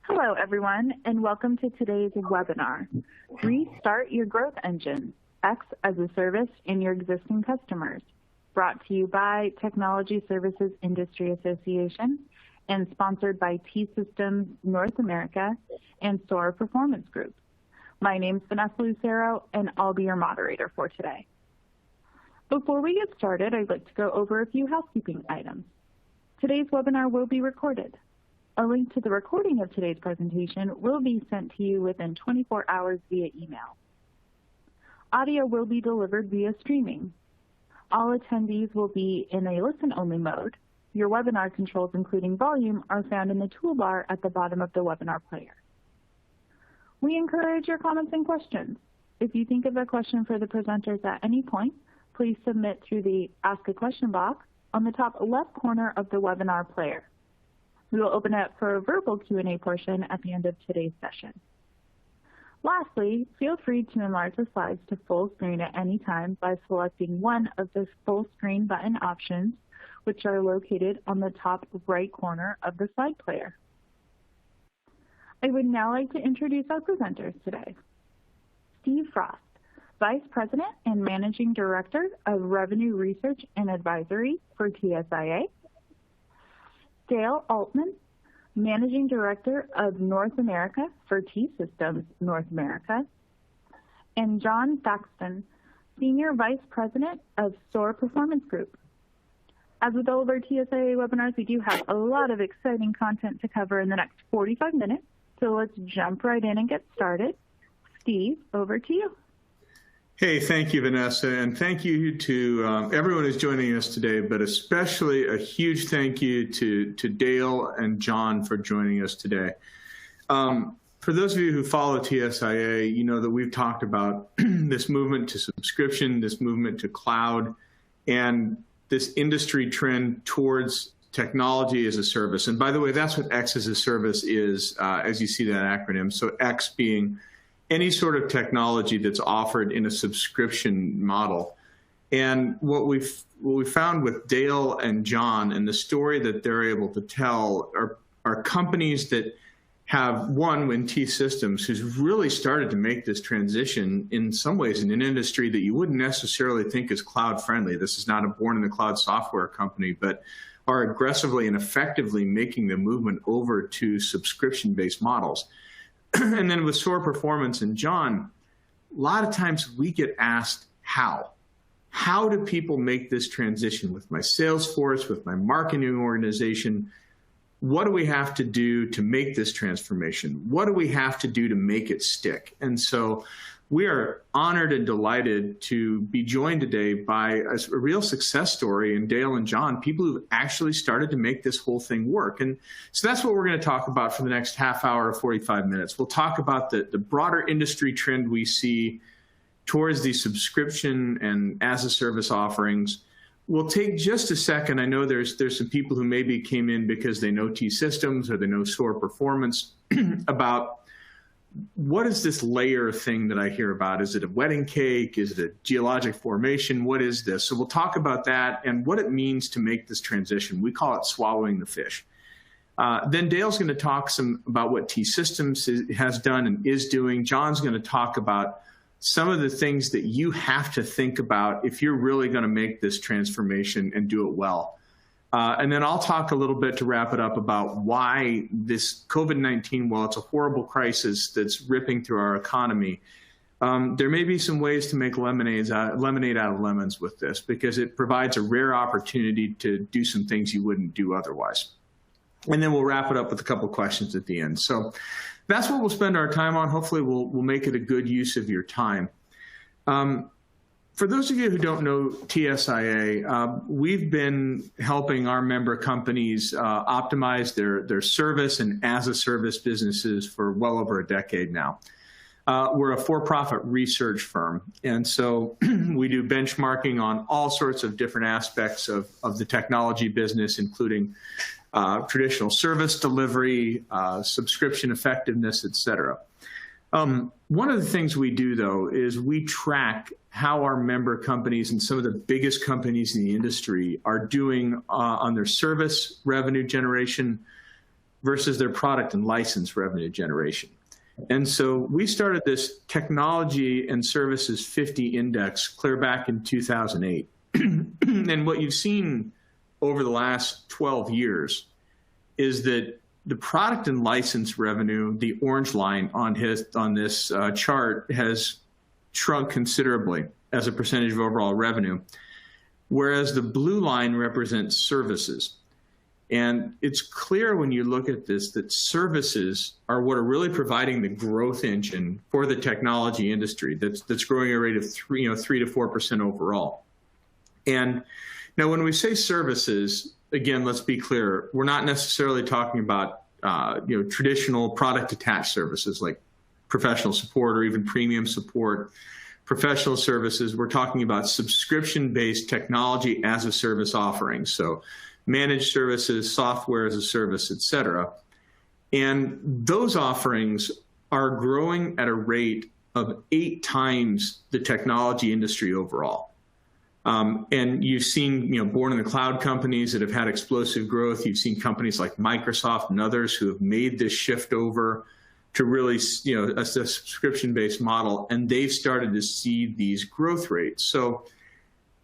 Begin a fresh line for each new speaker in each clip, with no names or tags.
Hello, everyone, and welcome to today's webinar, Restart Your Growth Engine, X as a Service in Your Existing Customers, brought to you by Technology Services Industry Association and sponsored by T-Systems North America and SOAR Performance Group. My name's Vanessa Lucero, and I'll be your moderator for today. Before we get started, I'd like to go over a few housekeeping items. Today's webinar will be recorded. A link to the recording of today's presentation will be sent to you within 24 hours via email. Audio will be delivered via streaming. All attendees will be in a listen-only mode. Your webinar controls, including volume, are found in the toolbar at the bottom of the webinar player. We encourage your comments and questions. If you think of a question for the presenters at any point, please submit through the Ask a Question box on the top left corner of the webinar player. We will open it for a verbal Q&A portion at the end of today's session. Lastly, feel free to enlarge the slides to full screen at any time by selecting one of the full screen button options, which are located on the top right corner of the slide player. I would now like to introduce our presenters today. Steve Frost, Vice President and Managing Director of Revenue Research and Advisory for TSIA. Dale Altman, Managing Director of North America for T-Systems North America, and John Thaxton, Senior Vice President of SOAR Performance Group. As with all of our TSIA webinars, we do have a lot of exciting content to cover in the next 45 minutes, so let's jump right in and get started. Steve, over to you.
Hey, thank you, Vanessa, and thank you to everyone who's joining us today, but especially a huge thank you to Dale and John for joining us today. For those of you who follow TSIA, you know that we've talked about this movement to subscription, this movement to cloud, and this industry trend towards technology as a service. And by the way, that's what X as a service is, as you see that acronym. So X being any sort of technology that's offered in a subscription model. And what we found with Dale and John and the story that they're able to tell are companies that have, one, in T-Systems, who's really started to make this transition in some ways in an industry that you wouldn't necessarily think is cloud friendly. This is not a born in the cloud software company, but are aggressively and effectively making the movement over to subscription-based models. And then with SOAR Performance and John, a lot of times we get asked how. How do people make this transition with my sales force, with my marketing organization? What do we have to do to make this transformation? What do we have to do to make it stick? And so we are honored and delighted to be joined today by a real success story in Dale and John, people who've actually started to make this whole thing work. And so that's what we're going to talk about for the next half hour or 45 minutes. We'll talk about the broader industry trend we see towards the subscription and as-a-service offerings. We'll take just a second. I know there's some people who maybe came in because they know T-Systems or they know SOAR Performance about what is this layer thing that I hear about? Is it a wedding cake? Is it a geologic formation? What is this? So we'll talk about that and what it means to make this transition. We call it swallowing the fish. Then Dale's going to talk some about what T-Systems has done and is doing. John's going to talk about some of the things that you have to think about if you're really going to make this transformation and do it well. And then I'll talk a little bit to wrap it up about why this COVID-19, while it's a horrible crisis that's ripping through our economy, there may be some ways to make lemonade out of lemons with this, because it provides a rare opportunity to do some things you wouldn't do otherwise. And then we'll wrap it up with a couple of questions at the end. So that's what we'll spend our time on. Hopefully we'll make it a good use of your time. For those of you who don't know TSIA, we've been helping our member companies optimize their service and as-a-service businesses for well over a decade now. We're a for-profit research firm, and so we do benchmarking on all sorts of different aspects of the technology business, including traditional service delivery, subscription effectiveness, et cetera. One of the things we do, though, is we track how our member companies and some of the biggest companies in the industry are doing on their service revenue generation, versus their product and license revenue generation. And so we started this Technology and Services 50 Index clear back in 2008. And what you've seen over the last 12 years is that the product and license revenue, the orange line on this chart, has shrunk considerably as a percentage of overall revenue, whereas the blue line represents services. And it's clear when you look at this that services are what are really providing the growth engine for the technology industry that's growing at a rate of 3 to 4% overall. And now when we say services, again, let's be clear, we're not necessarily talking about traditional product attached services like professional support or even premium support. Professional services, we're talking about subscription-based technology as a service offerings. So managed services, software as a service, et cetera. And those offerings are growing at a rate of 8 times the technology industry overall. And you've seen, born in the cloud companies that have had explosive growth. You've seen companies like Microsoft and others who have made this shift over to really, a subscription-based model, and they've started to see these growth rates. So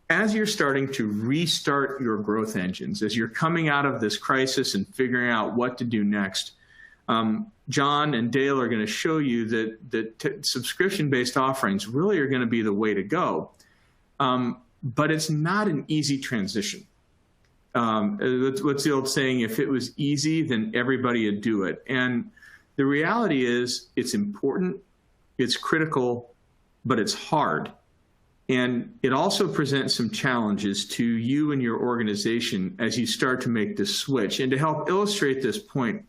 as you're starting to restart your growth engines, as you're coming out of this crisis and figuring out what to do next, John and Dale are going to show you that subscription-based offerings really are going to be the way to go. But it's not an easy transition. What's the old saying? If it was easy, then everybody would do it. And the reality is it's important, it's critical, but it's hard. And it also presents some challenges to you and your organization as you start to make this switch. And to help illustrate this point,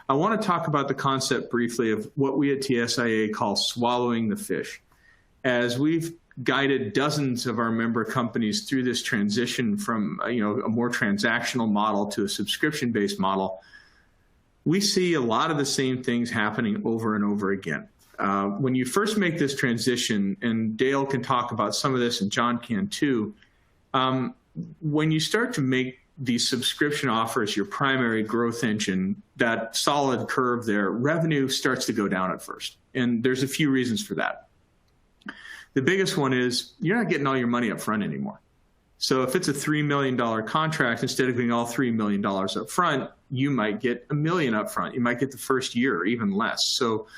I want to talk about the concept briefly of what we at TSIA call swallowing the fish. As we've guided dozens of our member companies through this transition from a more transactional model to a subscription-based model, we see a lot of the same things happening over and over again. When you first make this transition, and Dale can talk about some of this and John can too, when you start to make these subscription offers your primary growth engine, that solid curve there, revenue starts to go down at first. And there's a few reasons for that. The biggest one is you're not getting all your money up front anymore. So if it's a $3 million contract, instead of getting all $3 million up front, you might get $1 million up front. You might get the first year or even less. So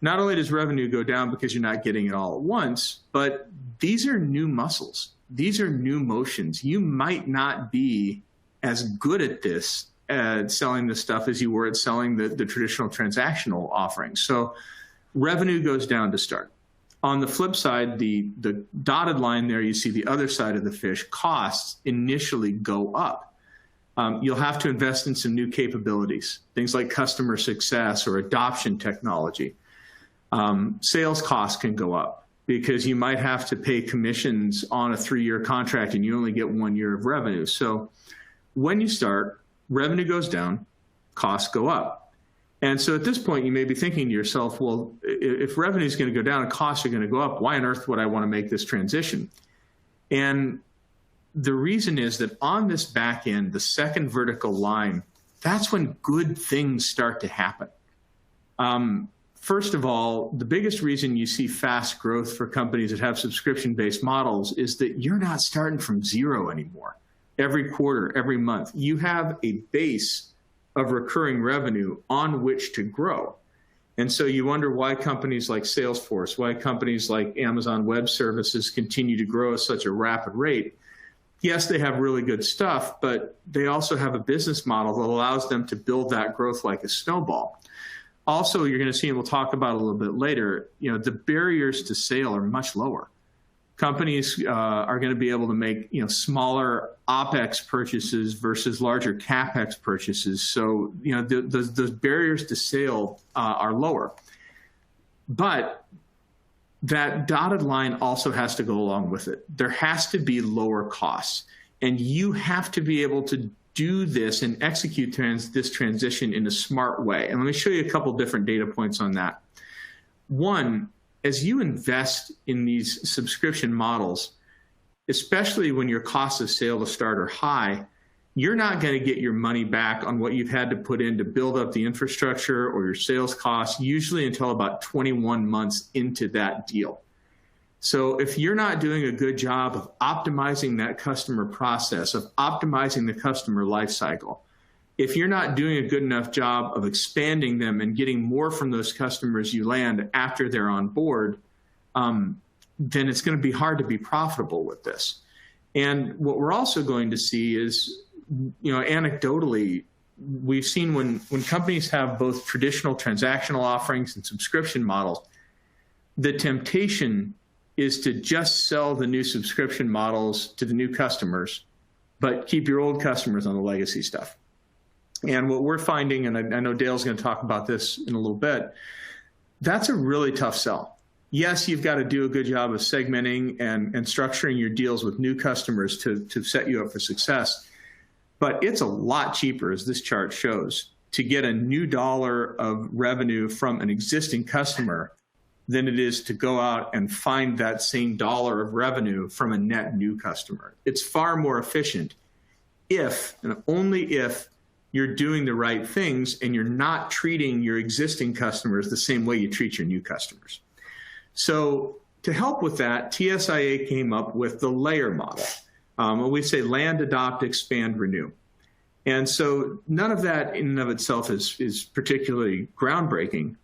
not only does revenue go down because you're not getting it all at once, but these are new muscles. These are new motions. You might not be as good at this, at selling this stuff, as you were at selling the traditional transactional offerings. So revenue goes down to start. On the flip side, the dotted line there, you see the other side of the fish, costs initially go up. You'll have to invest in some new capabilities, things like customer success or adoption technology. Sales costs can go up because you might have to pay commissions on a 3-year contract and you only get 1 year of revenue. So when you start, revenue goes down, costs go up. And so at this point, you may be thinking to yourself, well, if revenue is going to go down and costs are going to go up, why on earth would I want to make this transition? And the reason is that on this back end, the second vertical line, that's when good things start to happen. First of all, the biggest reason you see fast growth for companies that have subscription-based models is that you're not starting from zero anymore. Every quarter, every month, you have a base of recurring revenue on which to grow. And so you wonder why companies like Salesforce, why companies like Amazon Web Services continue to grow at such a rapid rate. Yes, they have really good stuff, but they also have a business model that allows them to build that growth like a snowball. Also, you're going to see, and we'll talk about it a little bit later, the barriers to sale are much lower. Companies are going to be able to make smaller OPEX purchases versus larger CAPEX purchases. So those barriers to sale are lower. But that dotted line also has to go along with it. There has to be lower costs. And you have to be able to do this and execute this transition in a smart way. And let me show you a couple different data points on that. One, as you invest in these subscription models, especially when your costs of sale to start are high, you're not going to get your money back on what you've had to put in to build up the infrastructure or your sales costs, usually until about 21 months into that deal. So if you're not doing a good job of optimizing that customer process, of optimizing the customer life cycle, if you're not doing a good enough job of expanding them and getting more from those customers you land after they're on board, then it's going to be hard to be profitable with this. And what we're also going to see is, anecdotally, we've seen when companies have both traditional transactional offerings and subscription models, the temptation is to just sell the new subscription models to the new customers, but keep your old customers on the legacy stuff. And what we're finding, and I know Dale's going to talk about this in a little bit, that's a really tough sell. Yes, you've got to do a good job of segmenting and structuring your deals with new customers to set you up for success. But it's a lot cheaper, as this chart shows, to get a new dollar of revenue from an existing customer than it is to go out and find that same dollar of revenue from a net new customer. It's far more efficient if, and only if, you're doing the right things and you're not treating your existing customers the same way you treat your new customers. So to help with that, TSIA came up with the layer model. We say land, adopt, expand, renew. And so none of that in and of itself is particularly groundbreaking.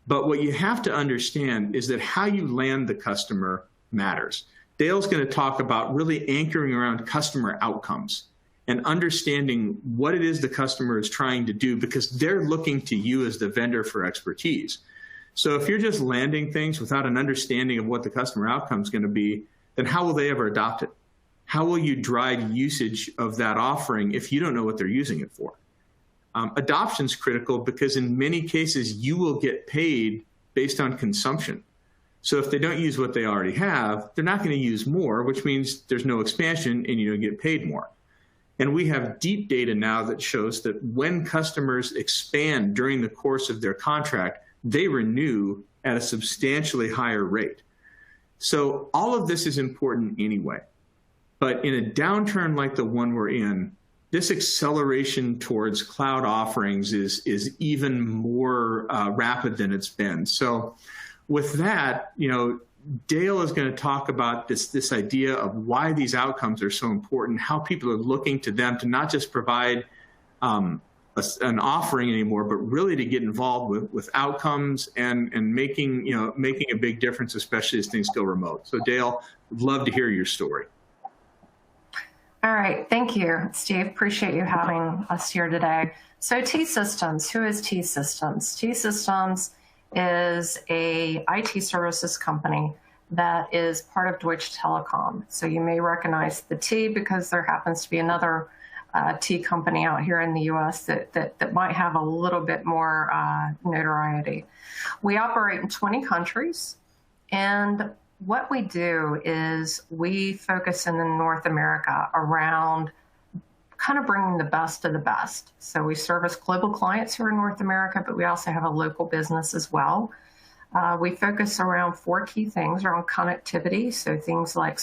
But what you have to understand is that how you land the customer matters. Dale's going to talk about really anchoring around customer outcomes and understanding what it is the customer is trying to do, because they're looking to you as the vendor for expertise. So if you're just landing things without an understanding of what the customer outcome is going to be, then how will they ever adopt it? How will you drive usage of that offering if you don't know what they're using it for? Adoption is critical because in many cases, you will get paid based on consumption. So if they don't use what they already have, they're not going to use more, which means there's no expansion and you don't get paid more. And we have deep data now that shows that when customers expand during the course of their contract, they renew at a substantially higher rate. So all of this is important anyway. But in a downturn like the one we're in, this acceleration towards cloud offerings is even more rapid than it's been. So with that, Dale is going to talk about this idea of why these outcomes are so important, how people are looking to them to not just provide an offering anymore, but really to get involved with outcomes and making a big difference, especially as things go remote. So Dale, would love to hear your story.
All right, thank you, Steve. Appreciate you having us here today. So T-Systems, who is T-Systems? T-Systems is a IT services company that is part of Deutsche Telekom. So you may recognize the T because there happens to be another T company out here in the US that might have a little bit more notoriety. We operate in 20 countries, and what we do is we focus in North America around kind of bringing the best of the best. So we service global clients here in North America, but we also have a local business as well. We focus around 4 key things around connectivity. So things like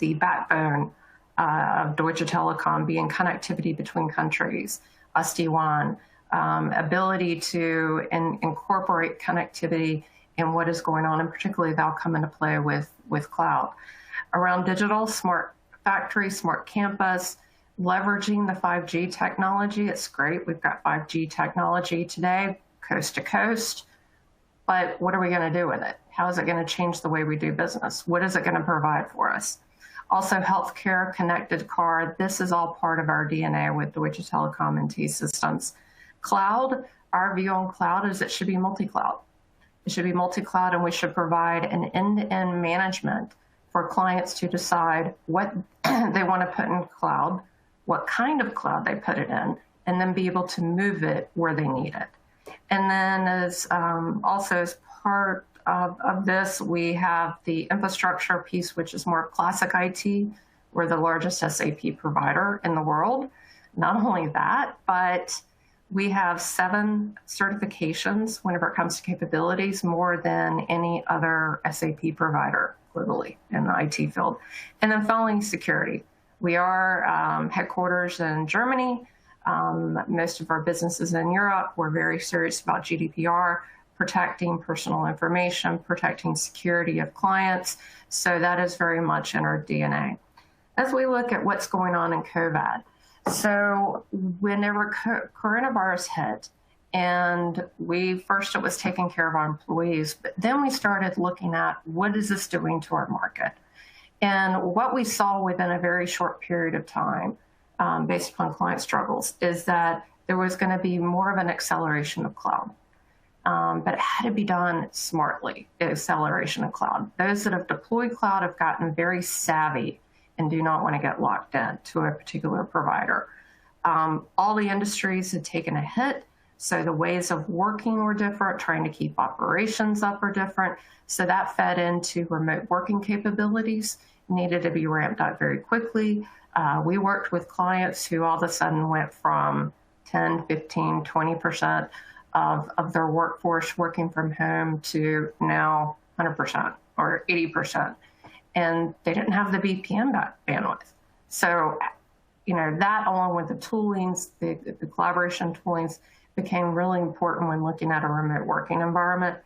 the backbone of Deutsche Telekom being connectivity between countries, SD-WAN, ability to incorporate connectivity in what is going on, and particularly that'll come into play with cloud. Around digital, smart factory, smart campus, leveraging the 5G technology. It's great. We've got 5G technology today, coast to coast. But what are we going to do with it? How is it going to change the way we do business? What is it going to provide for us? Also, healthcare, connected car. This is all part of our DNA with Deutsche Telekom and T-Systems. Cloud, our view on cloud is it should be multi-cloud. It should be multi-cloud, and we should provide an end-to-end management for clients to decide what they want to put in cloud, what kind of cloud they put it in, and then be able to move it where they need it. And then as part of this, we have the infrastructure piece, which is more classic IT. We're the largest SAP provider in the world. Not only that, but we have 7 certifications whenever it comes to capabilities, more than any other SAP provider globally in the IT field. And then finally, security. We are headquarters in Germany. Most of our businesses in Europe. We're very serious about GDPR, protecting personal information, protecting security of clients. So that is very much in our DNA. As we look at what's going on in COVID, so whenever coronavirus hit, and first it was taking care of our employees, but then we started looking at what is this doing to our market? And what we saw within a very short period of time, based upon client struggles, is that there was going to be more of an acceleration of cloud. But it had to be done smartly, acceleration of cloud. Those that have deployed cloud have gotten very savvy and do not want to get locked in to a particular provider. All the industries had taken a hit, so the ways of working were different, trying to keep operations up are different. So that fed into remote working capabilities, needed to be ramped up very quickly. We worked with clients who all of a sudden went from 10, 15, 20% of their workforce working from home to now 100% or 80%. And they didn't have the VPN bandwidth. So, that along with the toolings, the collaboration toolings became really important when looking at a remote working environment.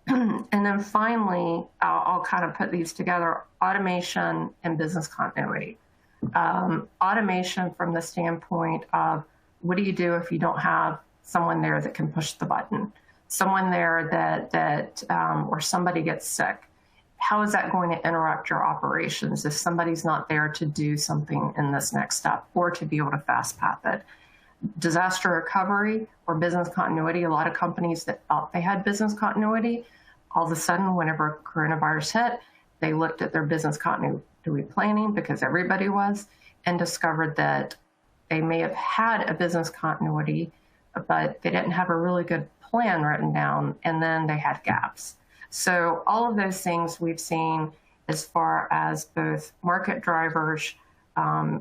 And then finally, I'll kind of put these together, automation and business continuity. Automation from the standpoint of what do you do if you don't have someone there that can push the button, someone there that or somebody gets sick. How is that going to interrupt your operations if somebody's not there to do something in this next step or to be able to fast path it? Disaster recovery or business continuity, a lot of companies that thought they had business continuity, all of a sudden, whenever coronavirus hit, they looked at their business continuity planning, because everybody was, and discovered that they may have had a business continuity, but they didn't have a really good plan written down, and then they had gaps. So all of those things we've seen as far as both market drivers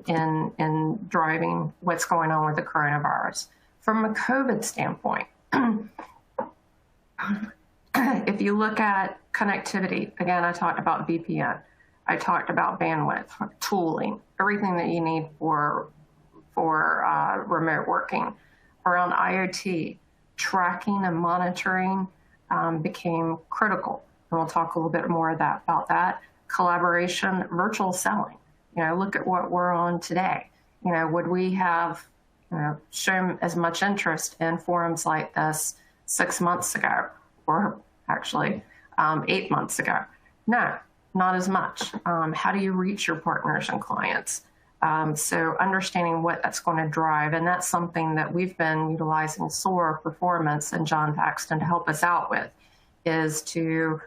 in driving what's going on with the coronavirus. From a COVID standpoint, if you look at connectivity, again, I talked about VPN. I talked about bandwidth, tooling, everything that you need for remote working. Around IoT, tracking and monitoring became critical. And we'll talk a little bit more about that. Collaboration, virtual selling. Look at what we're on today. Would we have shown as much interest in forums like this 6 months ago, or actually 8 months ago? No, not as much. How do you reach your partners and clients? So understanding what that's going to drive, and that's something that we've been utilizing SOAR Performance and John Paxton to help us out with, is to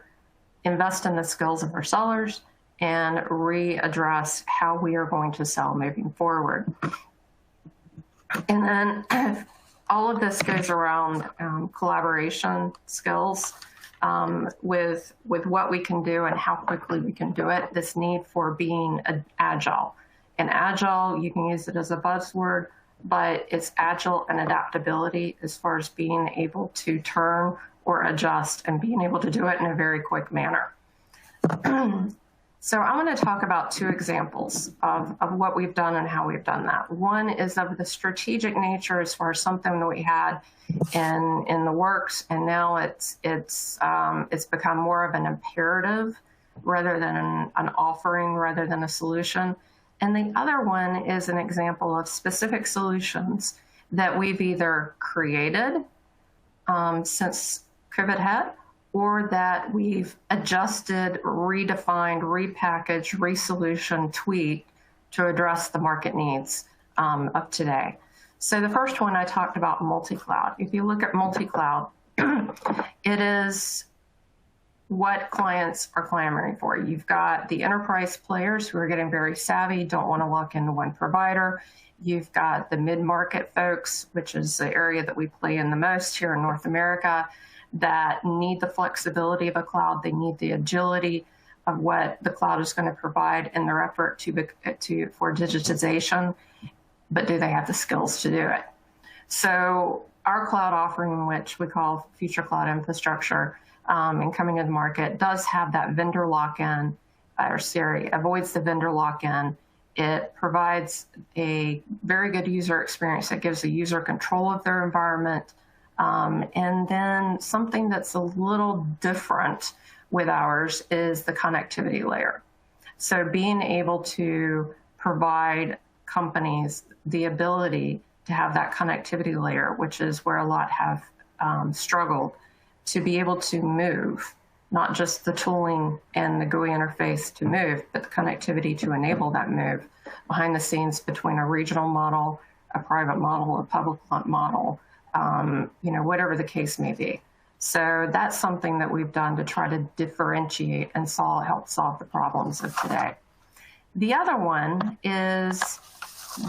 invest in the skills of our sellers and readdress how we are going to sell moving forward. And then all of this goes around collaboration skills with what we can do and how quickly we can do it, this need for being agile. And agile, you can use it as a buzzword, but it's agile and adaptability as far as being able to turn or adjust and being able to do it in a very quick manner. So I want to talk about two examples of what we've done and how we've done that. One is of the strategic nature as far as something that we had in the works, and now it's become more of an imperative rather than an offering, rather than a solution. And the other one is an example of specific solutions that we've either created since COVID hit, or that we've adjusted, redefined, repackaged, resolution, tweaked to address the market needs of today. So the first one I talked about, multi-cloud. If you look at multi-cloud, it is what clients are clamoring for. You've got the enterprise players who are getting very savvy, don't want to lock into one provider. You've got the mid-market folks, which is the area that we play in the most here in North America, that need the flexibility of a cloud. They need the agility of what the cloud is going to provide in their effort for digitization, but do they have the skills to do it? So our cloud offering, which we call Future Cloud Infrastructure, and coming to the market, does have that vendor lock-in, avoids the vendor lock-in, It provides a very good user experience that gives the user control of their environment. And then something that's a little different with ours is the connectivity layer. So being able to provide companies the ability to have that connectivity layer, which is where a lot have struggled, to be able to move, not just the tooling and the GUI interface to move, but the connectivity to enable that move behind the scenes between a regional model, a private model, a public model, whatever the case may be. So that's something that we've done to try to differentiate and help solve the problems of today. The other one is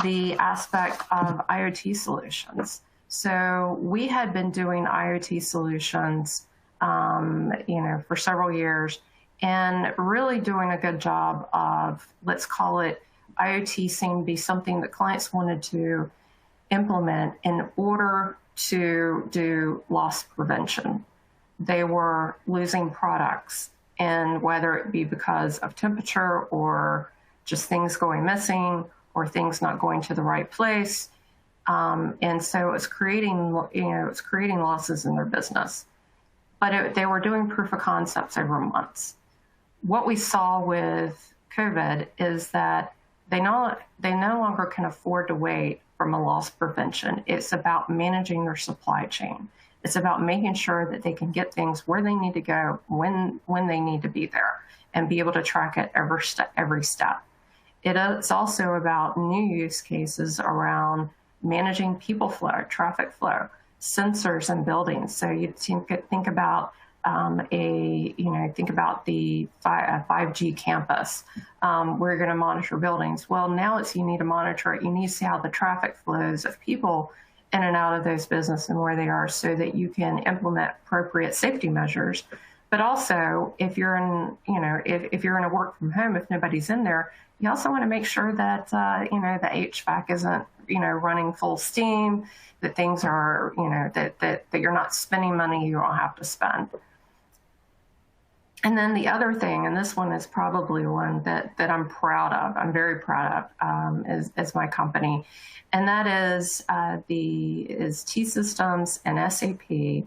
the aspect of IoT solutions. So we had been doing IoT solutions, for several years, and really doing a good job of, let's call it, IoT seemed to be something that clients wanted to implement in order to do loss prevention. They were losing products, and whether it be because of temperature or just things going missing or things not going to the right place. And so it's creating losses in their business. But they were doing proof of concepts over months. What we saw with COVID is that they no longer can afford to wait from a loss prevention. It's about managing their supply chain. It's about making sure that they can get things where they need to go, when they need to be there, and be able to track it every step. It's also about new use cases around managing people flow, traffic flow, sensors in buildings. So you think about think about the 5G campus. We're going to monitor buildings. Well, now you need to monitor it. You need to see how the traffic flows of people in and out of those businesses and where they are, so that you can implement appropriate safety measures. But also, if you're in, if you're in a work from home, if nobody's in there, you also want to make sure that the HVAC isn't running full steam, that things are that you're not spending money you don't have to spend. And then the other thing, and this one is probably one that I'm proud of, I'm very proud of as my company, and that is T-Systems and SAP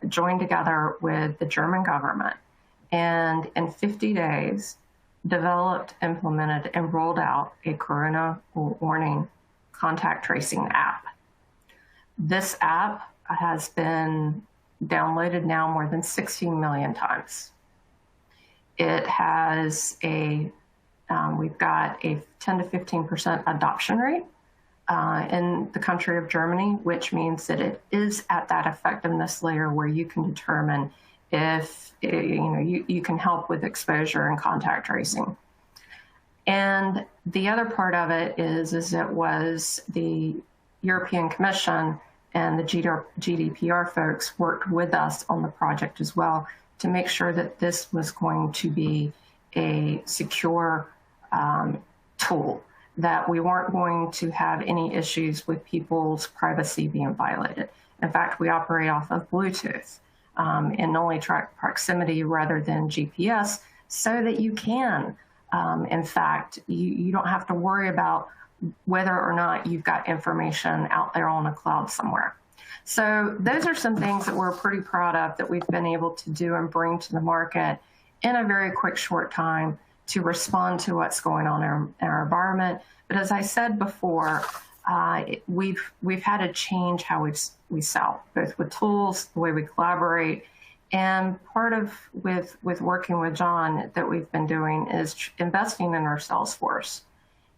joined together with the German government, and in 50 days developed, implemented, and rolled out a corona warning contact tracing app. This app has been downloaded now more than 16 million times. It has we've got a 10 to 15% adoption rate in the country of Germany, which means that it is at that effectiveness layer where you can determine if you can help with exposure and contact tracing. And the other part of it is it was the European Commission and the GDPR folks worked with us on the project as well to make sure that this was going to be a secure tool, that we weren't going to have any issues with people's privacy being violated. In fact, we operate off of Bluetooth and only track proximity rather than GPS, so that you can, in fact, you don't have to worry about whether or not you've got information out there on a cloud somewhere. So those are some things that we're pretty proud of that we've been able to do and bring to the market in a very quick, short time to respond to what's going on in our environment. But as I said before, we've had to change how we sell, both with tools, the way we collaborate, and part of with working with John that we've been doing is investing in our sales force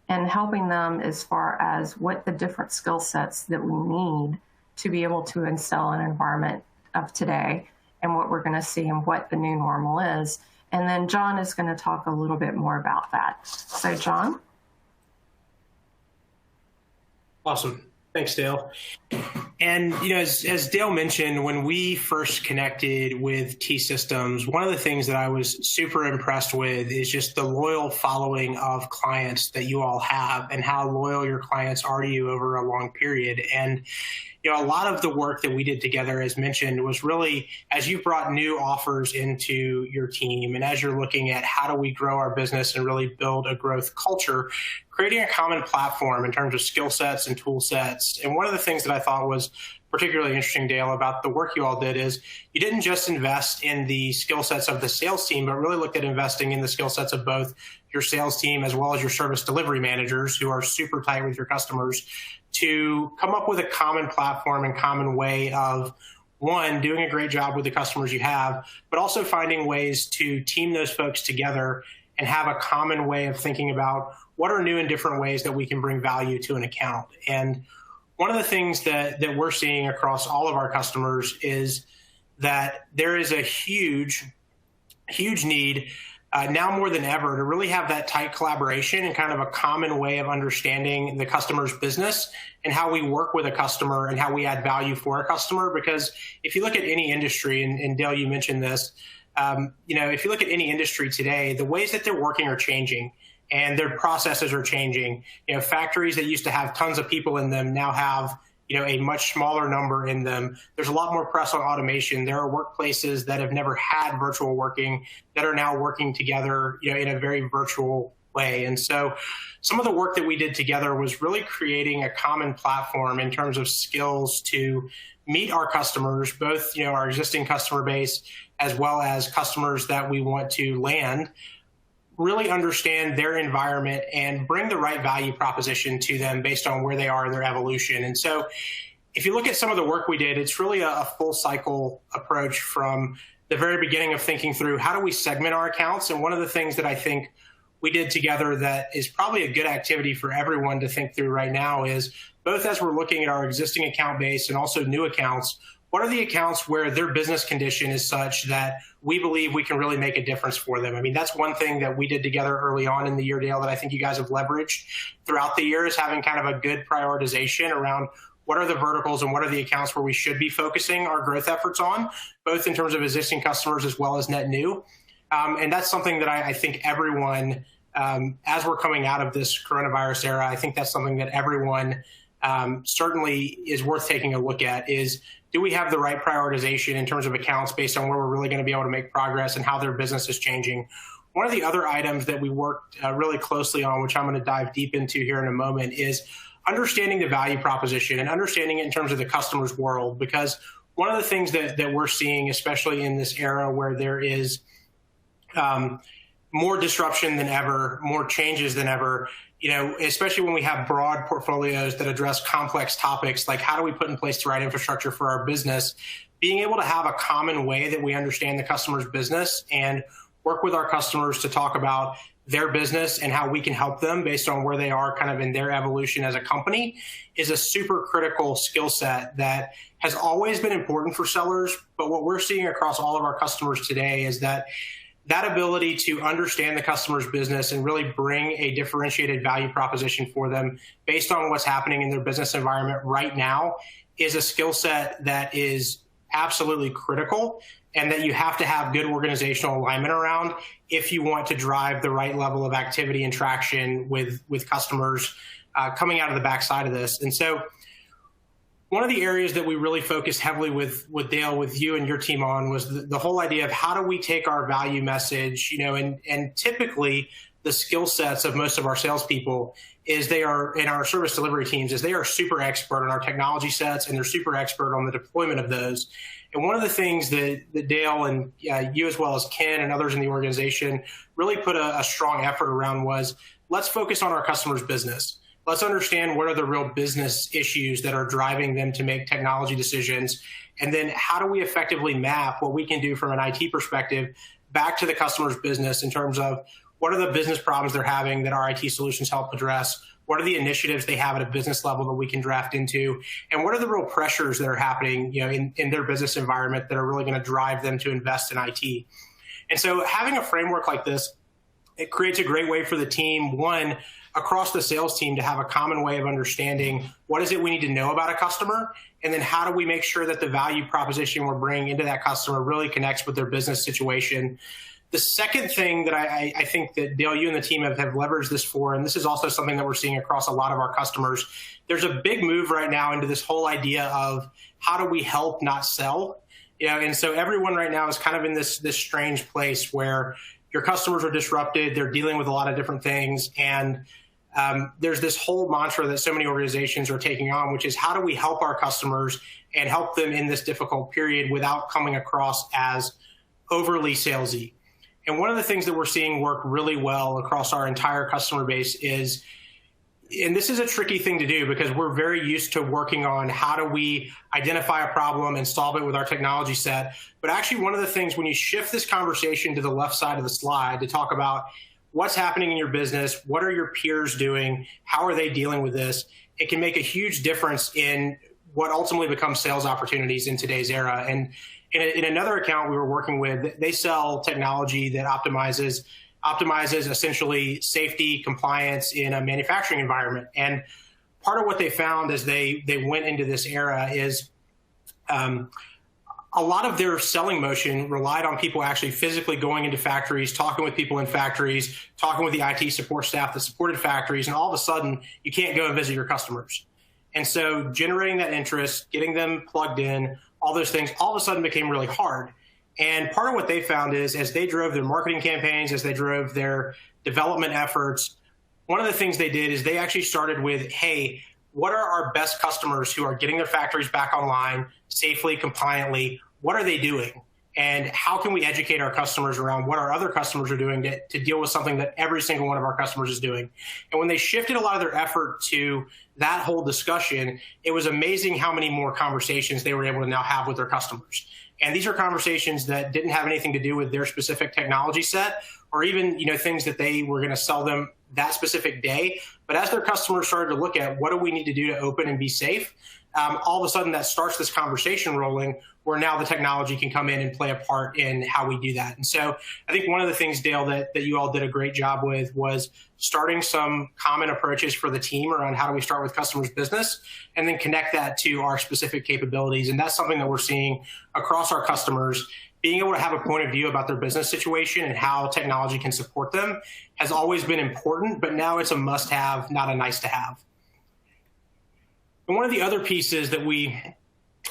and helping them as far as what the different skill sets that we need to be able to install an environment of today and what we're going to see and what the new normal is. And then John is going to talk a little bit more about that. So John?
Awesome. Thanks, Dale. And, as Dale mentioned, when we first connected with T-Systems, one of the things that I was super impressed with is just the loyal following of clients that you all have and how loyal your clients are to you over a long period. And, a lot of the work that we did together, as mentioned, was really as you brought new offers into your team and as you're looking at how do we grow our business and really build a growth culture, creating a common platform in terms of skill sets and tool sets. And one of the things that I thought was particularly interesting, Dale, about the work you all did is you didn't just invest in the skill sets of the sales team, but really looked at investing in the skill sets of both your sales team as well as your service delivery managers who are super tight with your customers to come up with a common platform and common way of, one, doing a great job with the customers you have, but also finding ways to team those folks together and have a common way of thinking about what are new and different ways that we can bring value to an account. And one of the things that we're seeing across all of our customers is that there is a huge need now more than ever to really have that tight collaboration and kind of a common way of understanding the customer's business and how we work with a customer and how we add value for a customer. Because if you look at any industry, and Dale, you mentioned this, if you look at any industry today, the ways that they're working are changing and their processes are changing. Factories that used to have tons of people in them now have a much smaller number in them. There's a lot more press on automation. There are workplaces that have never had virtual working that are now working together, in a very virtual way. And so some of the work that we did together was really creating a common platform in terms of skills to meet our customers, both, our existing customer base, as well as customers that we want to land, really understand their environment and bring the right value proposition to them based on where they are in their evolution. And so if you look at some of the work we did, it's really a full cycle approach from the very beginning of thinking through how do we segment our accounts. And one of the things that I think we did together that is probably a good activity for everyone to think through right now is both as we're looking at our existing account base and also new accounts, what are the accounts where their business condition is such that we believe we can really make a difference for them? I mean, that's one thing that we did together early on in the year, Dale, that I think you guys have leveraged throughout the year is having kind of a good prioritization around what are the verticals and what are the accounts where we should be focusing our growth efforts on, both in terms of existing customers as well as net new. And that's something that I think everyone, as we're coming out of this coronavirus era, I think that's something that everyone certainly is worth taking a look at is, do we have the right prioritization in terms of accounts based on where we're really going to be able to make progress and how their business is changing? One of the other items that we worked really closely on, which I'm going to dive deep into here in a moment, is understanding the value proposition and understanding it in terms of the customer's world. Because one of the things that we're seeing, especially in this era where there is more disruption than ever, more changes than ever, especially when we have broad portfolios that address complex topics, like how do we put in place the right infrastructure for our business, being able to have a common way that we understand the customer's business and work with our customers to talk about their business and how we can help them based on where they are kind of in their evolution as a company is a super critical skill set that has always been important for sellers. But what we're seeing across all of our customers today is that ability to understand the customer's business and really bring a differentiated value proposition for them based on what's happening in their business environment right now is a skill set that is absolutely critical and that you have to have good organizational alignment around if you want to drive the right level of activity and traction with customers coming out of the backside of this. And so one of the areas that we really focused heavily with Dale, with you and your team on was the whole idea of how do we take our value message, and typically the skill sets of most of our salespeople is they are in our service delivery teams is they are super expert on our technology sets and they're super expert on the deployment of those. And one of the things that Dale and you as well as Ken and others in the organization really put a strong effort around was let's focus on our customer's business. Let's understand what are the real business issues that are driving them to make technology decisions. And then how do we effectively map what we can do from an IT perspective back to the customer's business in terms of what are the business problems they're having that our IT solutions help address? What are the initiatives they have at a business level that we can draft into? And what are the real pressures that are happening in their business environment that are really going to drive them to invest in IT? And so having a framework like this, it creates a great way for the team, one, across the sales team to have a common way of understanding what is it we need to know about a customer, and then how do we make sure that the value proposition we're bringing into that customer really connects with their business situation. The second thing that I think that Dale, you and the team have leveraged this for, and this is also something that we're seeing across a lot of our customers, there's a big move right now into this whole idea of how do we help, not sell. And so everyone right now is kind of in this strange place where your customers are disrupted, they're dealing with a lot of different things, and there's this whole mantra that so many organizations are taking on, which is how do we help our customers and help them in this difficult period without coming across as overly salesy. And one of the things that we're seeing work really well across our entire customer base is, and this is a tricky thing to do because we're very used to working on how do we identify a problem and solve it with our technology set. But actually, one of the things when you shift this conversation to the left side of the slide to talk about what's happening in your business, what are your peers doing, how are they dealing with this, it can make a huge difference in what ultimately becomes sales opportunities in today's era. And in another account we were working with, they sell technology that optimizes essentially safety compliance in a manufacturing environment. And part of what they found as they went into this era is a lot of their selling motion relied on people actually physically going into factories, talking with people in factories, talking with the IT support staff that supported factories, and all of a sudden you can't go and visit your customers. And so generating that interest, getting them plugged in, all those things all of a sudden became really hard. And part of what they found is as they drove their marketing campaigns, as they drove their development efforts, one of the things they did is they actually started with, hey, what are our best customers who are getting their factories back online safely, compliantly? What are they doing? And how can we educate our customers around what our other customers are doing to deal with something that every single one of our customers is doing? And when they shifted a lot of their effort to that whole discussion, it was amazing how many more conversations they were able to now have with their customers. And these are conversations that didn't have anything to do with their specific technology set or even, things that they were going to sell them that specific day. But as their customers started to look at what do we need to do to open and be safe, all of a sudden that starts this conversation rolling where now the technology can come in and play a part in how we do that. And so I think one of the things, Dale, that you all did a great job with was starting some common approaches for the team around how do we start with customers' business and then connect that to our specific capabilities. And that's something that we're seeing across our customers. Being able to have a point of view about their business situation and how technology can support them has always been important, but now it's a must-have, not a nice-to-have. And one of the other pieces that we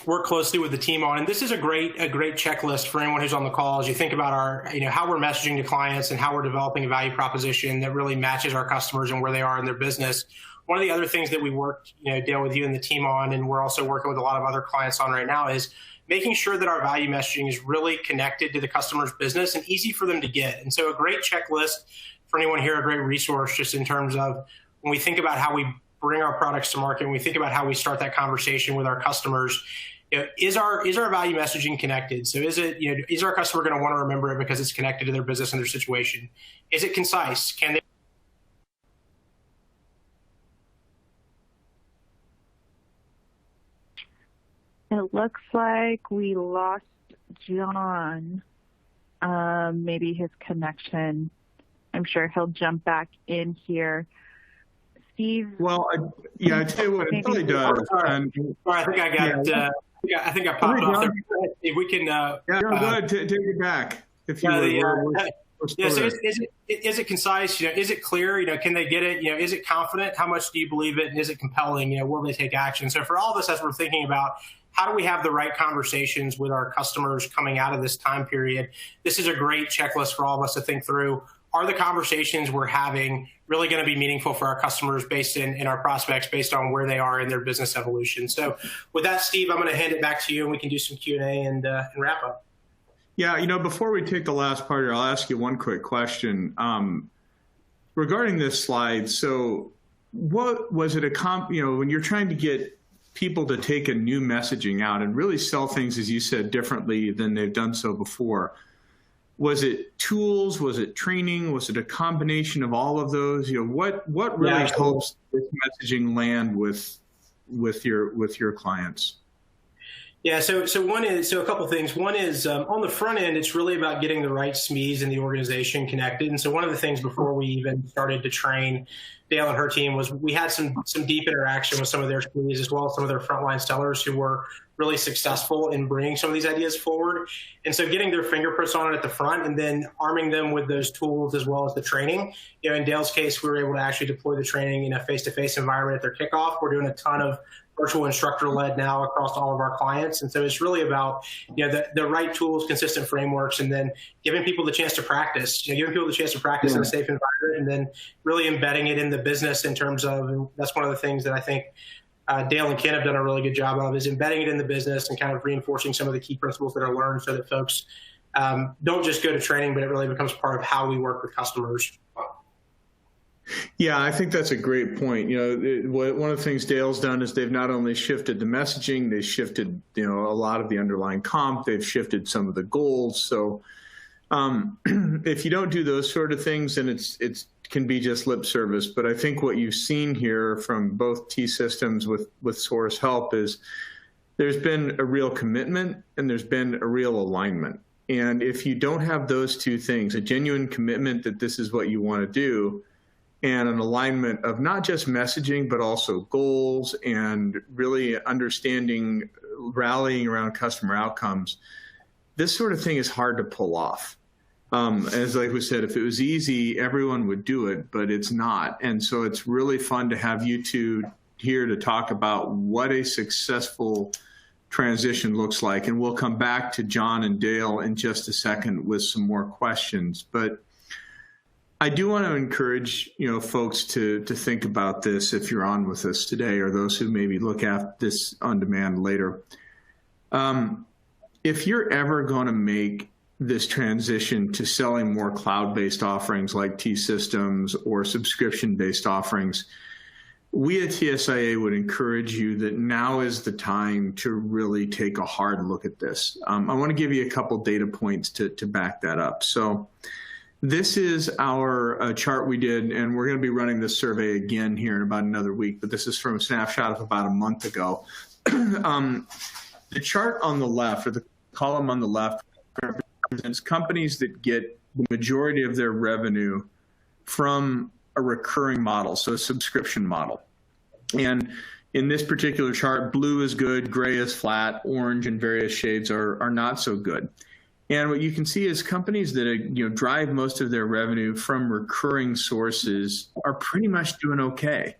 work closely with the team on, and this is a great checklist for anyone who's on the call as you think about our, how we're messaging to clients and how we're developing a value proposition that really matches our customers and where they are in their business. One of the other things that we worked, Dale, with you and the team on, and we're also working with a lot of other clients on right now, is making sure that our value messaging is really connected to the customer's business and easy for them to get. And so a great checklist for anyone here, a great resource just in terms of when we think about how we bring our products to market, when we think about how we start that conversation with our customers, is our value messaging connected? So is it, is our customer going to want to remember it because it's connected to their business and their situation? Is it concise? Can they?
It looks like we lost John. Maybe his connection. I'm sure he'll jump back in here. Steve?
Well, I tell you what, it really does.
I think I got. I think I popped off there. If we can.
Go ahead, take it back. If you
so is it concise? Is it clear? Can they get it? Is it confident? How much do you believe it? And is it compelling? Will they take action? So for all of us, as we're thinking about how do we have the right conversations with our customers coming out of this time period, this is a great checklist for all of us to think through. Are the conversations we're having really going to be meaningful for our customers based in our prospects based on where they are in their business evolution? So with that, Steve, I'm going to hand it back to you and we can do some Q&A and wrap up.
Yeah, before we take the last part here, I'll ask you one quick question. Regarding this slide, so what was it when you're trying to get people to take a new messaging out and really sell things, as you said, differently than they've done so before? Was it tools? Was it training? Was it a combination of all of those? What really helps this messaging land with your clients?
Yeah, so a couple things. One is on the front end, it's really about getting the right SMEs in the organization connected. And so one of the things before we even started to train Dale and her team was we had some deep interaction with some of their SMEs as well as some of their frontline sellers who were really successful in bringing some of these ideas forward. And so getting their fingerprints on it at the front and then arming them with those tools as well as the training. In Dale's case, we were able to actually deploy the training in a face-to-face environment at their kickoff. We're doing a ton of virtual instructor led now across all of our clients. And so it's really about, the right tools, consistent frameworks, and then giving people the chance to practice, giving people the chance to practice in a safe environment, and then really embedding it in the business in terms of, and that's one of the things that I think Dale and Ken have done a really good job of, is embedding it in the business and kind of reinforcing some of the key principles that are learned so that folks don't just go to training, but it really becomes part of how we work with customers.
Yeah, I think that's a great point. One of the things Dale's done is they've not only shifted the messaging, they shifted, a lot of the underlying comp, they've shifted some of the goals. So if you don't do those sort of things, then it can be just lip service. But I think what you've seen here from both T-Systems with SOAR's help is there's been a real commitment and there's been a real alignment. And if you don't have those two things, a genuine commitment that this is what you want to do, and an alignment of not just messaging, but also goals and really understanding, rallying around customer outcomes, this sort of thing is hard to pull off. As like we said, if it was easy, everyone would do it, but it's not. And so it's really fun to have you two here to talk about what a successful transition looks like. And we'll come back to John and Dale in just a second with some more questions. But I do want to encourage, folks to think about this if you're on with us today, or those who maybe look at this on demand later. If you're ever going to make this transition to selling more cloud-based offerings like T-Systems or subscription-based offerings, we at TSIA would encourage you that now is the time to really take a hard look at this. I want to give you a couple data points to back that up. So this is our chart we did, and we're going to be running this survey again here in about another week, but this is from a snapshot of about a month ago. The chart on the left, or the column on the left, represents companies that get the majority of their revenue from a recurring model, so a subscription model. And in this particular chart, blue is good, gray is flat, orange in various shades are not so good. And what you can see is companies that drive most of their revenue from recurring sources are pretty much doing okay.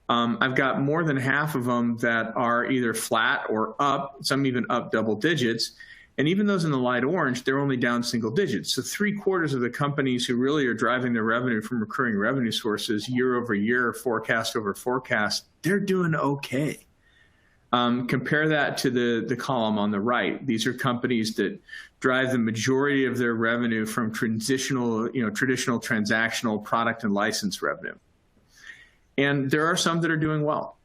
I've got more than half of them that are either flat or up, some even up double digits. And even those in the light orange, they're only down single digits. So 3/4 of the companies who really are driving their revenue from recurring revenue sources year over year, forecast over forecast, they're doing okay. Compare that to the column on the right. These are companies that drive the majority of their revenue from traditional transactional product and license revenue. And there are some that are doing well,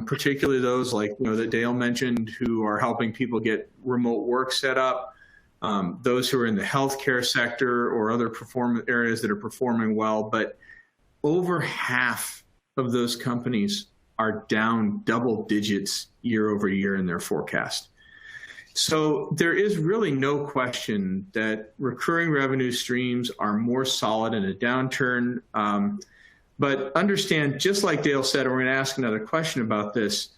particularly those like that Dale mentioned, who are helping people get remote work set up, those who are in the healthcare sector or other areas that are performing well. But over half of those companies are down double digits year over year in their forecast. So there is really no question that recurring revenue streams are more solid in a downturn. But understand, just like Dale said, and we're going to ask another question about this,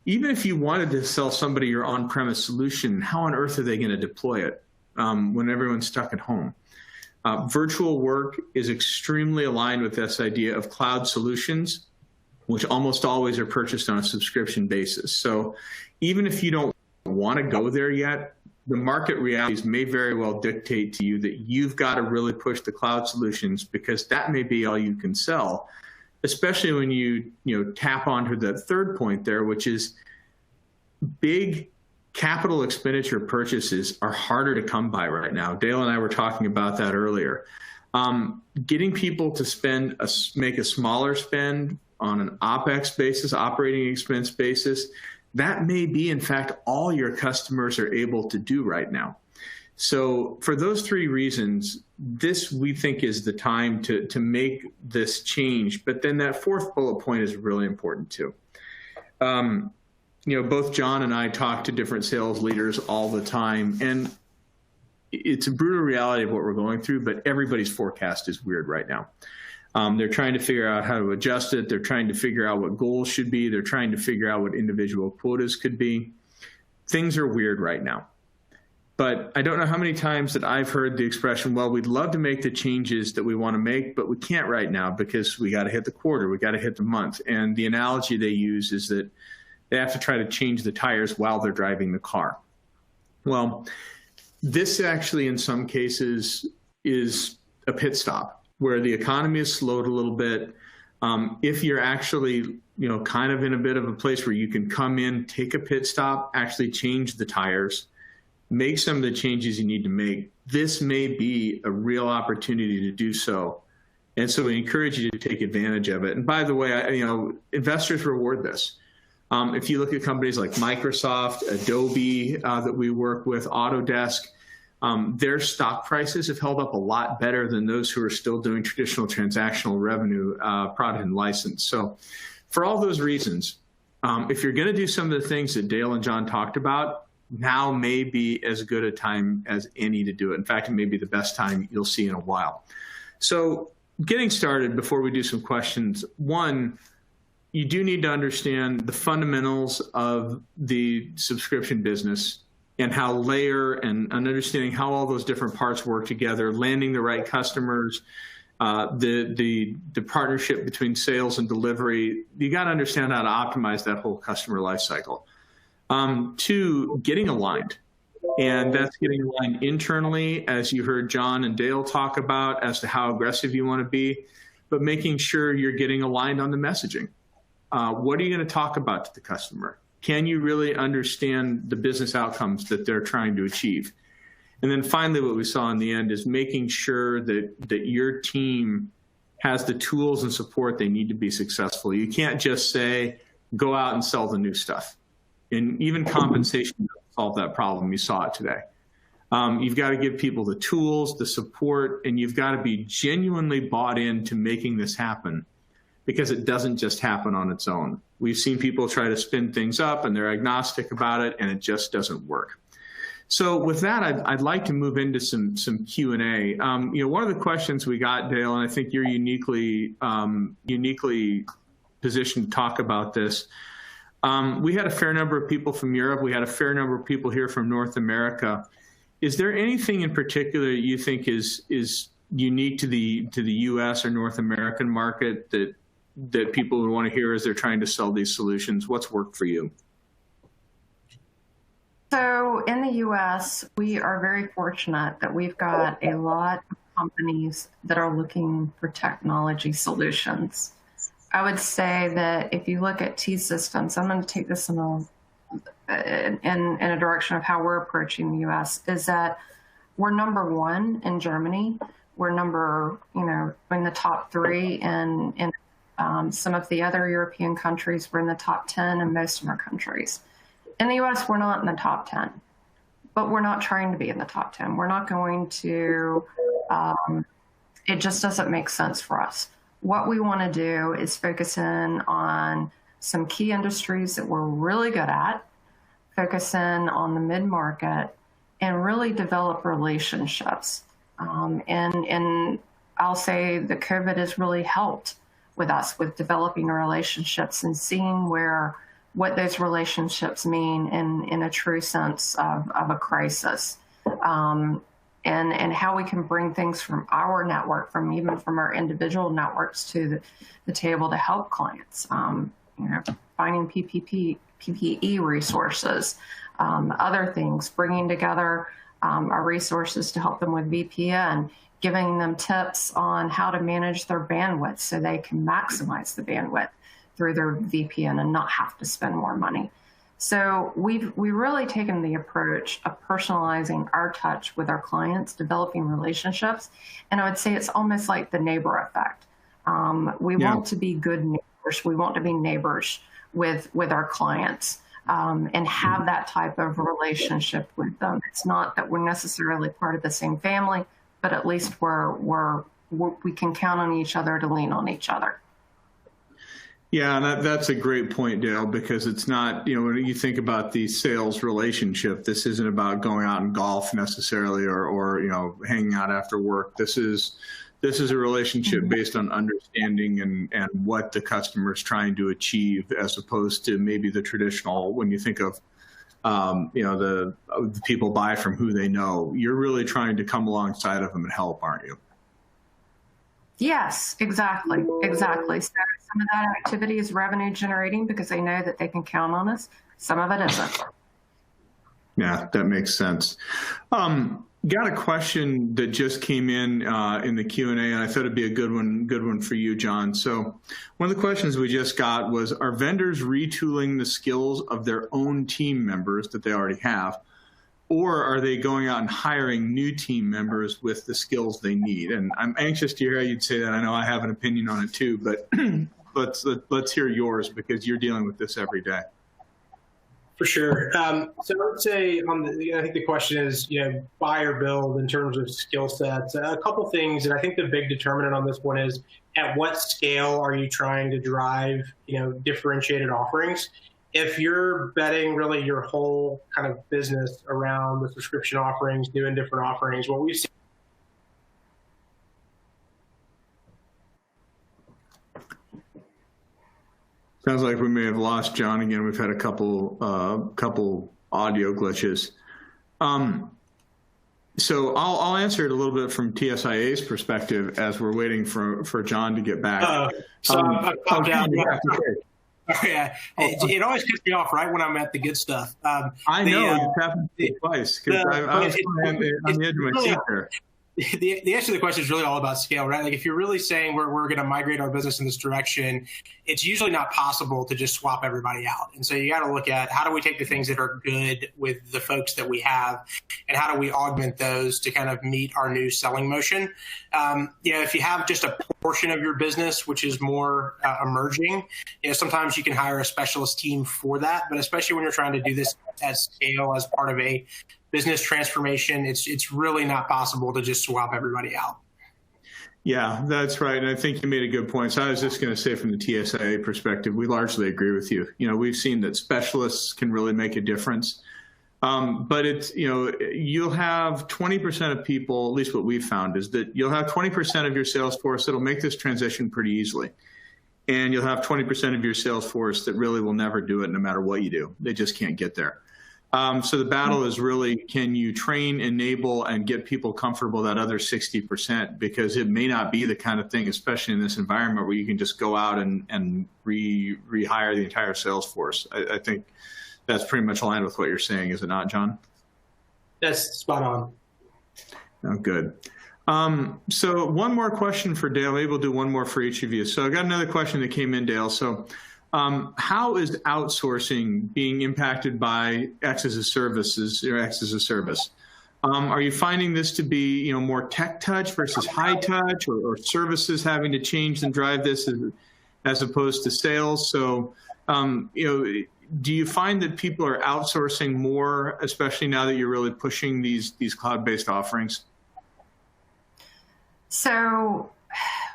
even if you wanted to sell somebody your on-premise solution, how on earth are they going to deploy it when everyone's stuck at home? Virtual work is extremely aligned with this idea of cloud solutions, which almost always are purchased on a subscription basis. So even if you don't want to go there yet, the market realities may very well dictate to you that you've got to really push the cloud solutions, because that may be all you can sell, especially when you tap onto the third point there, which is big capital expenditure purchases are harder to come by right now. Dale and I were talking about that earlier. Getting people to make a smaller spend on an OpEx basis, operating expense basis, that may be, in fact, all your customers are able to do right now. So for those three reasons, this, we think, is the time to make this change. But then that fourth bullet point is really important too. Both John and I talk to different sales leaders all the time, and it's a brutal reality of what we're going through, but everybody's forecast is weird right now. They're trying to figure out how to adjust it. They're trying to figure out what goals should be. They're trying to figure out what individual quotas could be. Things are weird right now. But I don't know how many times that I've heard the expression, well, we'd love to make the changes that we want to make, but we can't right now because we got to hit the quarter, we got to hit the month. And the analogy they use is that they have to try to change the tires while they're driving the car. Well, this actually in some cases is a pit stop where the economy is slowed a little bit. If you're actually, kind of in a bit of a place where you can come in, take a pit stop, actually change the tires, make some of the changes you need to make, this may be a real opportunity to do so. And so we encourage you to take advantage of it. And by the way, investors reward this. If you look at companies like Microsoft, Adobe that we work with, Autodesk, their stock prices have held up a lot better than those who are still doing traditional transactional revenue product and license. So for all those reasons, if you're going to do some of the things that Dale and John talked about, now may be as good a time as any to do it. In fact, it may be the best time you'll see in a while. So getting started, before we do some questions, one, you do need to understand the fundamentals of the subscription business and how layer and understanding how all those different parts work together, landing the right customers, the partnership between sales and delivery. You got to understand how to optimize that whole customer life cycle. Two, getting aligned. And that's getting aligned internally, as you heard John and Dale talk about, as to how aggressive you want to be, but making sure you're getting aligned on the messaging. What are you going to talk about to the customer? Can you really understand the business outcomes that they're trying to achieve? And then finally, what we saw in the end is making sure that your team has the tools and support they need to be successful. You can't just say, go out and sell the new stuff. And even compensation doesn't solve that problem. You saw it today. You've got to give people the tools, the support, and you've got to be genuinely bought into making this happen, because it doesn't just happen on its own. We've seen people try to spin things up and they're agnostic about it, and it just doesn't work. So with that, I'd like to move into some Q&A. One of the questions we got, Dale, and I think you're uniquely positioned to talk about this. We had a fair number of people from Europe. We had a fair number of people here from North America. Is there anything in particular that you think is unique to the U.S. or North American market that people would want to hear as they're trying to sell these solutions? What's worked for you?
So in the U.S., we are very fortunate that we've got a lot of companies that are looking for technology solutions. I would say that if you look at T-Systems, I'm going to take this in a direction of how we're approaching the U.S., is that we're number one in Germany. We're in the top 3 in some of the other European countries. We're in the top 10 in most of our countries. In the U.S., we're not in the top 10, but we're not trying to be in the top 10. We're not going to, it just doesn't make sense for us. What we want to do is focus in on some key industries that we're really good at, focus in on the mid-market, and really develop relationships. And I'll say that COVID has really helped with us with developing relationships and seeing what those relationships mean in a true sense of a crisis, and how we can bring things from our network, even from our individual networks to the table to help clients. Finding PPE resources, other things, bringing together our resources to help them with VPN, giving them tips on how to manage their bandwidth so they can maximize the bandwidth through their VPN and not have to spend more money. So we've really taken the approach of personalizing our touch with our clients, developing relationships, and I would say it's almost like the neighbor effect. We want to be good neighbors. We want to be neighbors with our clients and have that type of relationship with them. It's not that we're necessarily part of the same family, but at least we can count on each other to lean on each other.
Yeah, and that's a great point, Dale, because it's not, when you think about the sales relationship, this isn't about going out and golf necessarily or hanging out after work. This is a relationship based on understanding and what the customer is trying to achieve, as opposed to maybe the traditional, when you think of the people buy from who they know. You're really trying to come alongside of them and help, aren't you?
Yes, exactly. So some of that activity is revenue generating because they know that they can count on us. Some of it isn't.
Yeah, that makes sense. Got a question that just came in the Q&A, and I thought it'd be a good one for you, John. So one of the questions we just got was, are vendors retooling the skills of their own team members that they already have, or are they going out and hiring new team members with the skills they need? And I'm anxious to hear how you'd say that. I know I have an opinion on it too, but let's hear yours because you're dealing with this every day.
For sure. So I would say I think the question is, buy or build in terms of skill sets. A couple things, and I think the big determinant on this one is at what scale are you trying to drive, differentiated offerings? If you're betting really your whole kind of business around the subscription offerings, new and different offerings, what we've seen.
Sounds like we may have lost John again. We've had a couple audio glitches. So I'll answer it a little bit from TSIA's perspective as we're waiting for John to get back.
I popped out. Yeah, it always cuts me off right when I'm at the good stuff.
I know, it's happened twice because I was on the edge of my seat there.
The answer to the question is really all about scale, right? Like if you're really saying we're going to migrate our business in this direction, it's usually not possible to just swap everybody out. And so you got to look at how do we take the things that are good with the folks that we have and how do we augment those to kind of meet our new selling motion. If you have just a portion of your business, which is more emerging, sometimes you can hire a specialist team for that. But especially when you're trying to do this at scale as part of a business transformation, it's really not possible to just swap everybody out.
Yeah, that's right. And I think you made a good point. So I was just going to say from the TSIA perspective, we largely agree with you. We've seen that specialists can really make a difference. But it's, you'll have 20% of people, at least what we've found, is that you'll have 20% of your sales force that'll make this transition pretty easily. And you'll have 20% of your sales force that really will never do it no matter what you do. They just can't get there. So the battle is really, can you train, enable, and get people comfortable that other 60%? Because it may not be the kind of thing, especially in this environment, where you can just go out and rehire the entire sales force. I think that's pretty much aligned with what you're saying, is it not, John?
That's spot on.
Oh, good. So one more question for Dale. Maybe we'll do one more for each of you. So I got another question that came in, Dale. So how is outsourcing being impacted by X as a services or X as a service? Are you finding this to be, more tech touch versus high touch, or services having to change and drive this as opposed to sales? So, do you find that people are outsourcing more, especially now that you're really pushing these cloud-based offerings?
So,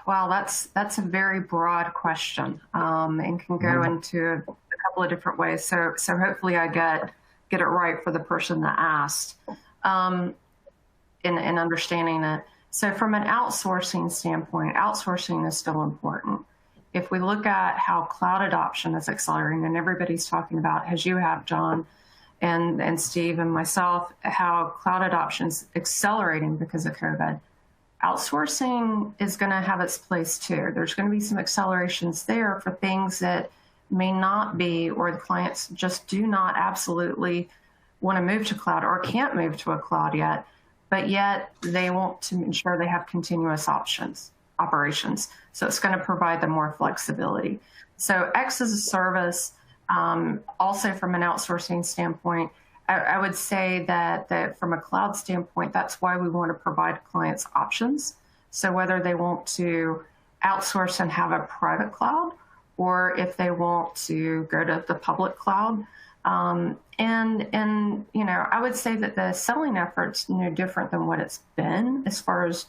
well, that's a very broad question, and can go into a couple of different ways. So hopefully I get it right for the person that asked, in understanding it. So from an outsourcing standpoint, outsourcing is still important. If we look at how cloud adoption is accelerating, and everybody's talking about, as you have, John, and Steve and myself, how cloud adoption is accelerating because of COVID. Outsourcing is going to have its place too. There's going to be some accelerations there for things that may not be, or the clients just do not absolutely want to move to cloud or can't move to a cloud yet, but yet they want to ensure they have continuous operations. So it's going to provide them more flexibility. So X as a service, also from an outsourcing standpoint, I would say that from a cloud standpoint, that's why we want to provide clients options. So whether they want to outsource and have a private cloud, or if they want to go to the public cloud. I would say that the selling effort's no different than what it's been as far as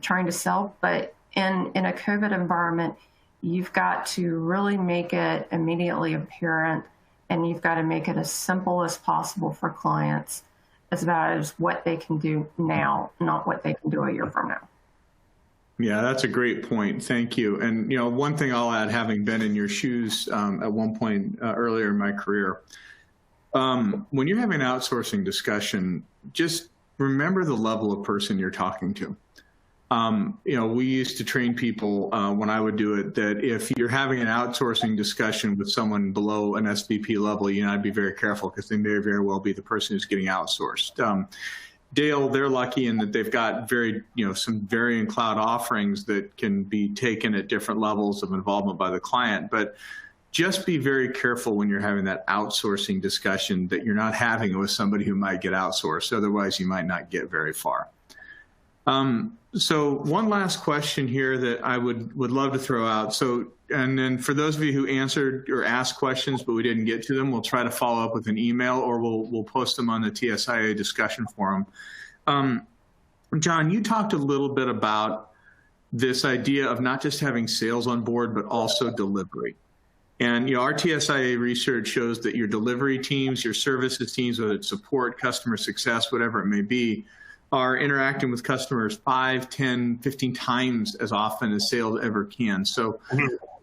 trying to sell. But in a COVID environment, you've got to really make it immediately apparent, and you've got to make it as simple as possible for clients as what they can do now, not what they can do a year from now.
Yeah, that's a great point. Thank you. And, one thing I'll add, having been in your shoes at one point earlier in my career, when you're having an outsourcing discussion, just remember the level of person you're talking to. We used to train people when I would do it that if you're having an outsourcing discussion with someone below an SVP level, I'd be very careful because they may very well be the person who's getting outsourced. Dale, they're lucky in that they've got some varying cloud offerings that can be taken at different levels of involvement by the client. But just be very careful when you're having that outsourcing discussion that you're not having it with somebody who might get outsourced. Otherwise, you might not get very far. So one last question here that I would love to throw out. And then for those of you who answered or asked questions, but we didn't get to them, we'll try to follow up with an email or we'll post them on the TSIA discussion forum. John, you talked a little bit about this idea of not just having sales on board, but also delivery. And our TSIA research shows that your delivery teams, your services teams, whether it's support, customer success, whatever it may be, are interacting with customers 5, 10, 15 times as often as sales ever can. So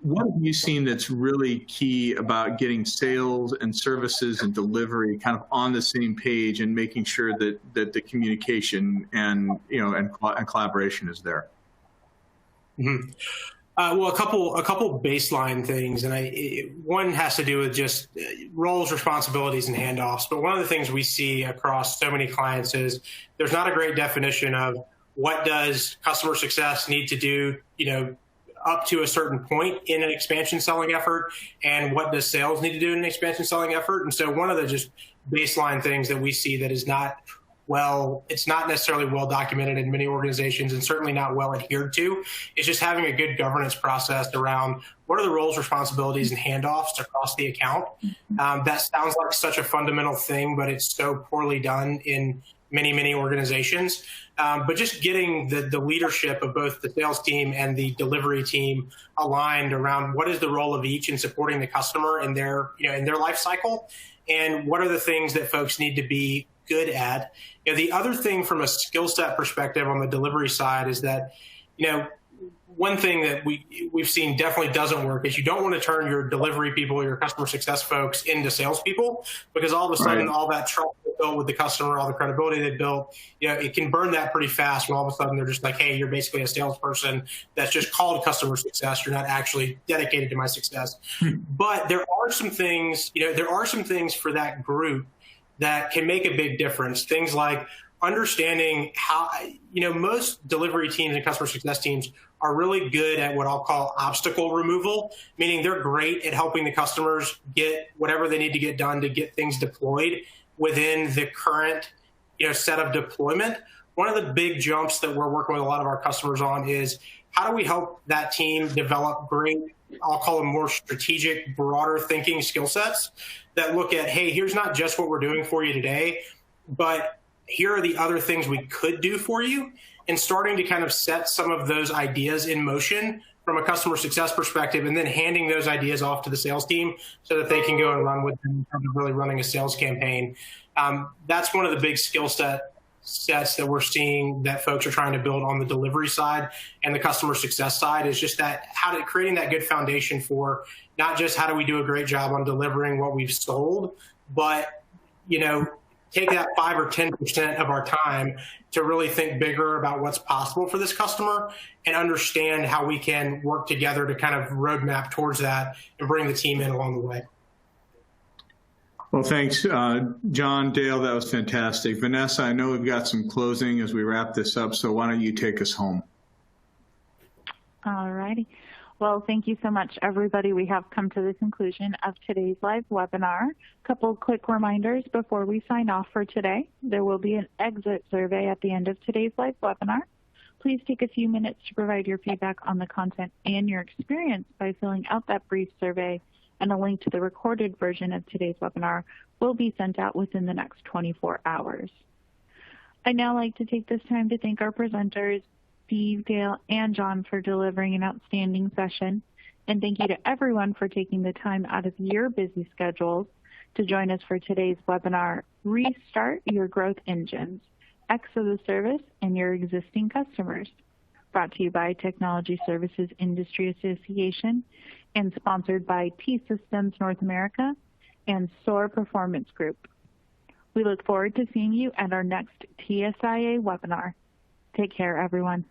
what have you seen that's really key about getting sales and services and delivery kind of on the same page and making sure that the communication and collaboration is there?
Mm-hmm. Well, a couple baseline things, and one has to do with just roles, responsibilities, and handoffs. But one of the things we see across so many clients is there's not a great definition of what does customer success need to do, up to a certain point in an expansion selling effort, and what does sales need to do in an expansion selling effort. And so one of the just baseline things that we see that is it's not necessarily well documented in many organizations and certainly not well adhered to, is just having a good governance process around what are the roles, responsibilities, and handoffs across the account. That sounds like such a fundamental thing, but it's so poorly done in many, many organizations. But just getting the leadership of both the sales team and the delivery team aligned around what is the role of each in supporting the customer in their life cycle, and what are the things that folks need to be good at. The other thing from a skill set perspective on the delivery side is that, one thing that we've seen definitely doesn't work is you don't want to turn your delivery people, your customer success folks into salespeople, because all of a sudden all that trust they built with the customer, all the credibility they built, it can burn that pretty fast when all of a sudden they're just like, hey, you're basically a salesperson that's just called customer success. You're not actually dedicated to my success. But there are some things, for that group that can make a big difference. Things like understanding how, most delivery teams and customer success teams are really good at what I'll call obstacle removal, meaning they're great at helping the customers get whatever they need to get done to get things deployed within the current, set of deployment. One of the big jumps that we're working with a lot of our customers on is how do we help that team develop great, I'll call them more strategic, broader thinking skill sets that look at, hey, here's not just what we're doing for you today, but here are the other things we could do for you, and starting to kind of set some of those ideas in motion from a customer success perspective, and then handing those ideas off to the sales team so that they can go and run with them in terms of really running a sales campaign. That's one of the big skill sets that we're seeing that folks are trying to build on the delivery side and the customer success side, is just that creating that good foundation for not just how do we do a great job on delivering what we've sold, but, take that 5 or 10% of our time to really think bigger about what's possible for this customer and understand how we can work together to kind of roadmap towards that and bring the team in along the way.
Well, thanks, John, Dale, that was fantastic. Vanessa, I know we've got some closing as we wrap this up, so why don't you take us home?
All righty. Well, thank you so much, everybody. We have come to the conclusion of today's live webinar. A couple quick reminders before we sign off for today. There will be an exit survey at the end of today's live webinar. Please take a few minutes to provide your feedback on the content and your experience by filling out that brief survey, and a link to the recorded version of today's webinar will be sent out within the next 24 hours. I'd now like to take this time to thank our presenters, Steve, Dale, and John, for delivering an outstanding session. And thank you to everyone for taking the time out of your busy schedules to join us for today's webinar, Restart Your Growth Engines, X as a Service and Your Existing Customers, brought to you by Technology Services Industry Association and sponsored by T-Systems North America and SOAR Performance Group. We look forward to seeing you at our next TSIA webinar. Take care, everyone.